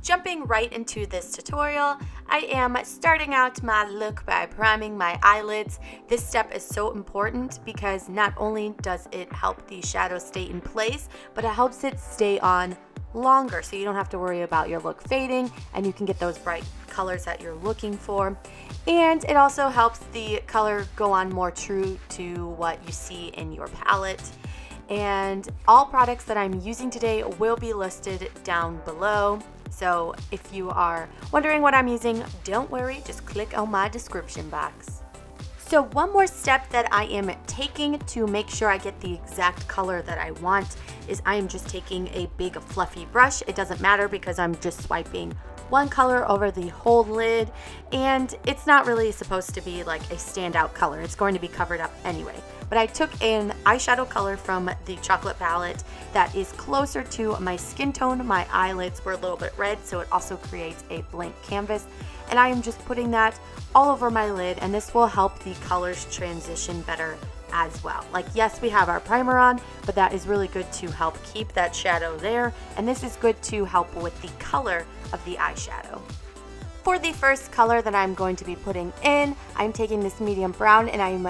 jumping right into this tutorial, I am starting out my look by priming my eyelids. This step is so important because not only does it help the shadow stay in place, but it helps it stay on longer so you don't have to worry about your look fading and you can get those bright colors that you're looking for. And it also helps the color go on more true to what you see in your palette. And all products that I'm using today will be listed down below. So if you are wondering what I'm using, don't worry, just click on my description box. So one more step that I am taking to make sure I get the exact color that I want is I am just taking a big fluffy brush. It doesn't matter because I'm just swiping one color over the whole lid, and it's not really supposed to be like a standout color. It's going to be covered up anyway. But I took an eyeshadow color from the chocolate palette that is closer to my skin tone. My eyelids were a little bit red, so it also creates a blank canvas. And I am just putting that all over my lid, and this will help the colors transition better as well. Like, yes, we have our primer on, but that is really good to help keep that shadow there, and this is good to help with the color of the eyeshadow. For the first color that I'm going to be putting in, I'm taking this medium brown and I'm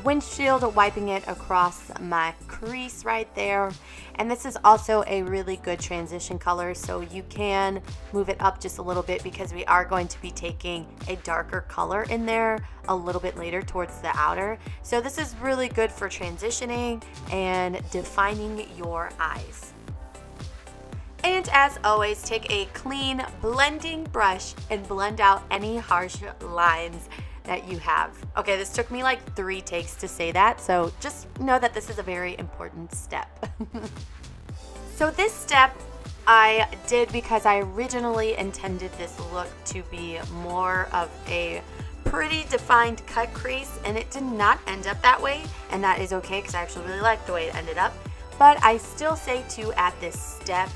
windshield wiping it across my crease right there. And this is also a really good transition color, so you can move it up just a little bit because we are going to be taking a darker color in there a little bit later towards the outer. So this is really good for transitioning and defining your eyes. And as always, take a clean blending brush and blend out any harsh lines that you have. Okay, this took me like 3 takes to say that, so just know that this is a very important step. So this step I did because I originally intended this look to be more of a pretty defined cut crease, and it did not end up that way, and that is okay because I actually really like the way it ended up. But I still say to add this step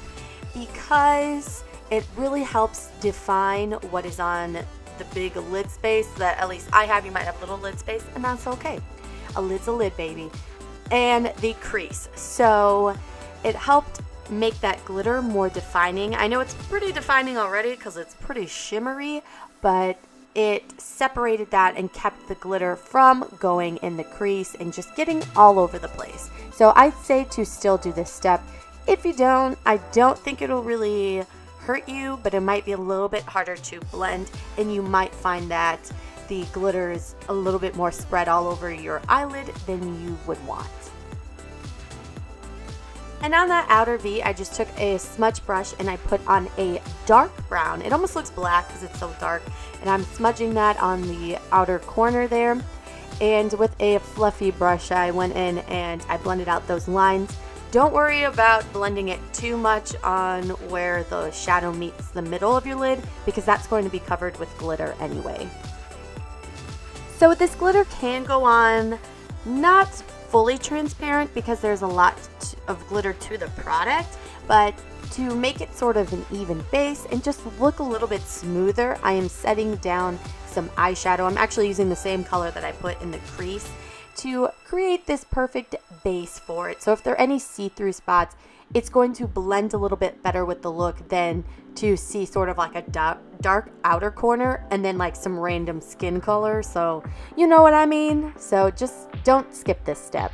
because it really helps define what is on the big lid space that at least I have. You might have a little lid space, and that's okay. A lid's a lid, baby. And the crease. So it helped make that glitter more defining. I know it's pretty defining already because it's pretty shimmery, but it separated that and kept the glitter from going in the crease and just getting all over the place. So I'd say to still do this step. If you don't, I don't think it'll really hurt you, but it might be a little bit harder to blend, and you might find that the glitter is a little bit more spread all over your eyelid than you would want. And on that outer V, I just took a smudge brush and I put on a dark brown. It almost looks black because it's so dark, and I'm smudging that on the outer corner there. And with a fluffy brush, I went in and I blended out those lines. Don't worry about blending it too much on where the shadow meets the middle of your lid because that's going to be covered with glitter anyway. So this glitter can go on not fully transparent because there's a lot of glitter to the product, but to make it sort of an even base and just look a little bit smoother, I am setting down some eyeshadow. I'm actually using the same color that I put in the crease to create this perfect base for it. So if there are any see-through spots, it's going to blend a little bit better with the look than to see sort of like a dark outer corner and then like some random skin color. So you know what I mean? So just don't skip this step.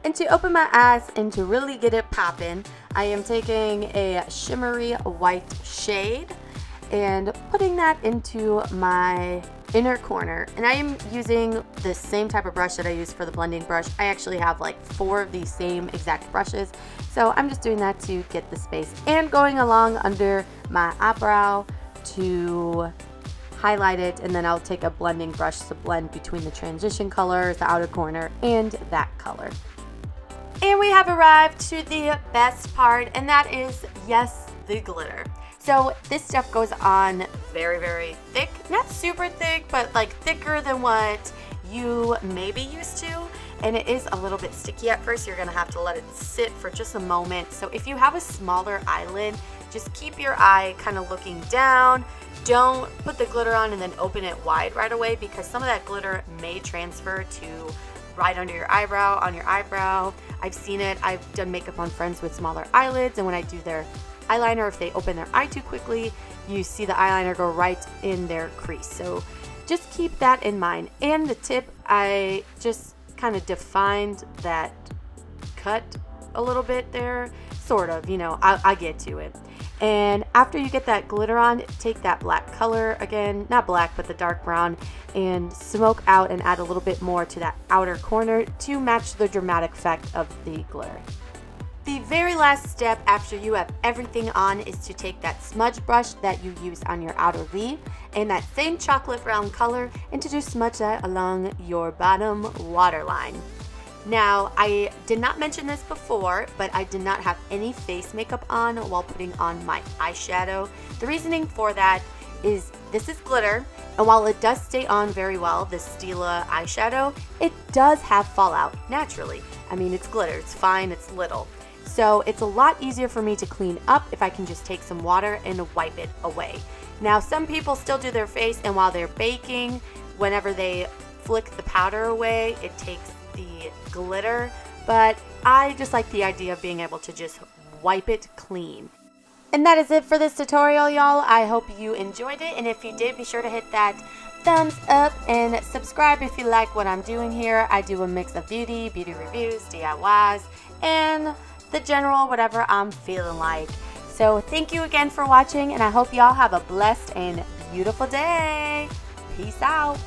And to open my eyes and to really get it poppin', I am taking a shimmery white shade and putting that into my inner corner. And I am using the same type of brush that I use for the blending brush. I actually have like 4 of these same exact brushes. So I'm just doing that to get the space and going along under my eyebrow to highlight it. And then I'll take a blending brush to blend between the transition colors, the outer corner, and that color. And we have arrived to the best part, and that is, yes, the glitter. So this stuff goes on very, very thick. Not super thick, but like thicker than what you may be used to. And it is a little bit sticky at first. You're gonna have to let it sit for just a moment. So if you have a smaller eyelid, just keep your eye kind of looking down. Don't put the glitter on and then open it wide right away because some of that glitter may transfer to right under your eyebrow, on your eyebrow. I've seen it. I've done makeup on friends with smaller eyelids, and when I do their eyeliner. If they open their eye too quickly, you see the eyeliner go right in their crease. So just keep that in mind. And the tip, I just kind of defined that cut a little bit there, sort of, you know, I'll get to it. And after you get that glitter on, take that black color, again, not black, but the dark brown, and smoke out and add a little bit more to that outer corner to match the dramatic effect of the glitter. The very last step after you have everything on is to take that smudge brush that you use on your outer V and that same chocolate brown color and to just smudge that along your bottom waterline. Now, I did not mention this before, but I did not have any face makeup on while putting on my eyeshadow. The reasoning for that is this is glitter, and while it does stay on very well, this Stila eyeshadow, it does have fallout naturally. I mean, it's glitter, it's fine, it's little. So it's a lot easier for me to clean up if I can just take some water and wipe it away. Now, some people still do their face, and while they're baking, whenever they flick the powder away, it takes the glitter, but I just like the idea of being able to just wipe it clean. And that is it for this tutorial, y'all. I hope you enjoyed it, and if you did, be sure to hit that thumbs up and subscribe if you like what I'm doing here. I do a mix of beauty reviews, DIYs, and the general whatever I'm feeling like. So thank you again for watching, and I hope y'all have a blessed and beautiful day. Peace out.